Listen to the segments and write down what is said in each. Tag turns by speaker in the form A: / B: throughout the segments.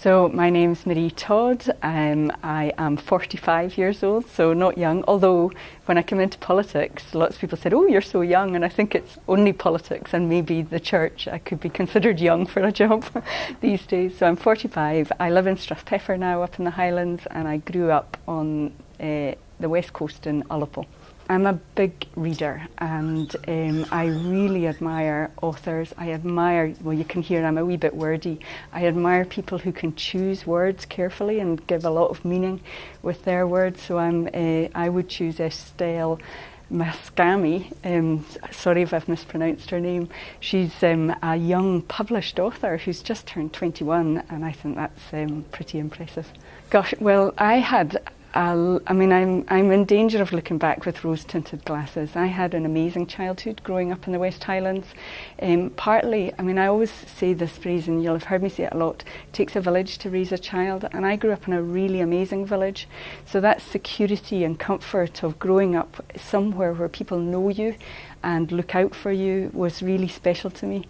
A: So my name's Maree Todd. I am 45 years old, so not young, although when I came into politics, lots of people said, oh, you're so young, and I think it's only politics and maybe the church. I could be considered young for a job these days. So I'm 45. I live in Strathpeffer now, up in the Highlands, and I grew up on the west coast in Ullapool. I'm a big reader, and I really admire authors. I admire, well, you can hear I'm a wee bit wordy. I admire people who can choose words carefully and give a lot of meaning with their words. So I would choose Estelle Mascami. Sorry if I've mispronounced her name. She's a young published author who's just turned 21, and I think that's pretty impressive. Gosh, well, I'm in danger of looking back with rose-tinted glasses. I had an amazing childhood growing up in the West Highlands. Partly, I always say this phrase, and you'll have heard me say it a lot, it takes a village to raise a child, and I grew up in a really amazing village. So that security and comfort of growing up somewhere where people know you and look out for you was really special to me.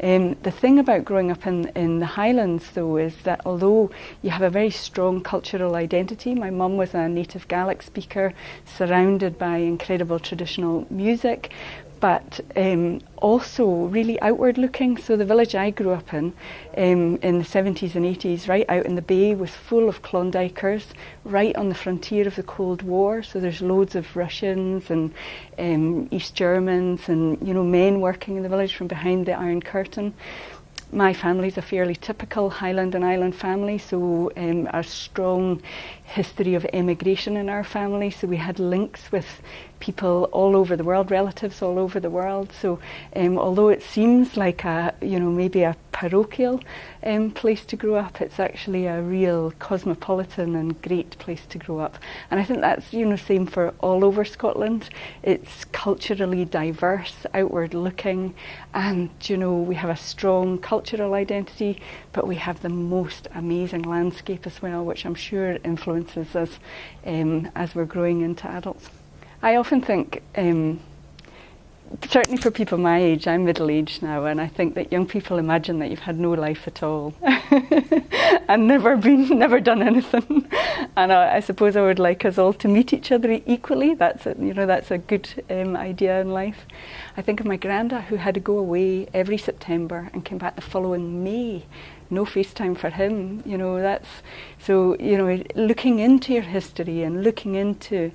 A: The thing about growing up in the Highlands, though, is that although you have a very strong cultural identity, my mum was a native Gaelic speaker, surrounded by incredible traditional music, but also really outward looking. So the village I grew up in the 70s and 80s, right out in the bay, was full of Klondikers, right on the frontier of the Cold War. So there's loads of Russians and East Germans and, men working in the village from behind the Iron Curtain. My family's a fairly typical Highland and Island family, so a strong history of emigration in our family. So we had links with people all over the world, relatives all over the world. So although it seems like maybe a parochial place to grow up, it's actually a real cosmopolitan and great place to grow up. And I think that's same for all over Scotland. It's culturally diverse, outward looking, and we have a strong cultural identity, but we have the most amazing landscape as well, which I'm sure influences us as we're growing into adults. I often think, certainly for people my age, I'm middle-aged now, and I think that young people imagine that you've had no life at all and never done anything. And I suppose I would like us all to meet each other equally. That's a good idea in life. I think of my granda, who had to go away every September and came back the following May. No FaceTime for him. Looking into your history and looking into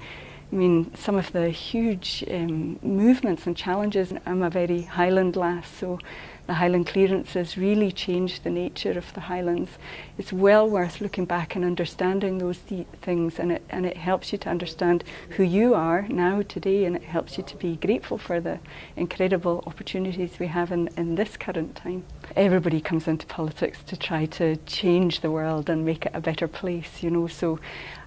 A: some of the huge movements and challenges. I'm a very Highland lass, so the Highland clearances really changed the nature of the Highlands. It's well worth looking back and understanding those things, and it helps you to understand who you are now today, and it helps you to be grateful for the incredible opportunities we have in this current time. Everybody comes into politics to try to change the world and make it a better place, so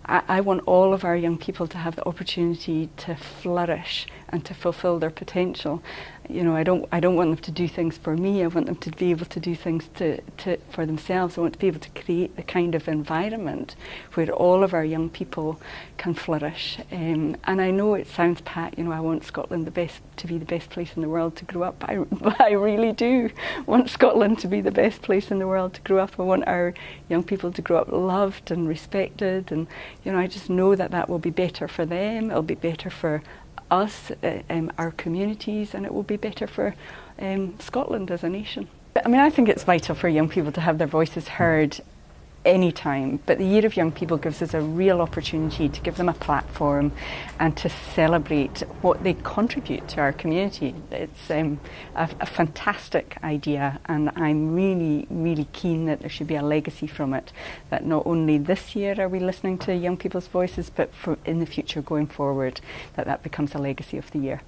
A: I want all of our young people to have the opportunity to flourish and to fulfill their potential. I don't want them to do things for me. I want them to be able to do things for themselves. I want to be able to create the kind of environment where all of our young people can flourish. And I know it sounds pat, I want Scotland to be the best place in the world to grow up. I really do want Scotland to be the best place in the world to grow up. I want our young people to grow up loved and respected, and I just know that will be better for them. It'll be better for us, our communities, and it will be better for Scotland as a nation. I think it's vital for young people to have their voices heard anytime, but the Year of Young People gives us a real opportunity to give them a platform and to celebrate what they contribute to our community. It's a fantastic idea, and I'm really, really keen that there should be a legacy from it, that not only this year are we listening to young people's voices, but in the future going forward, that becomes a legacy of the year.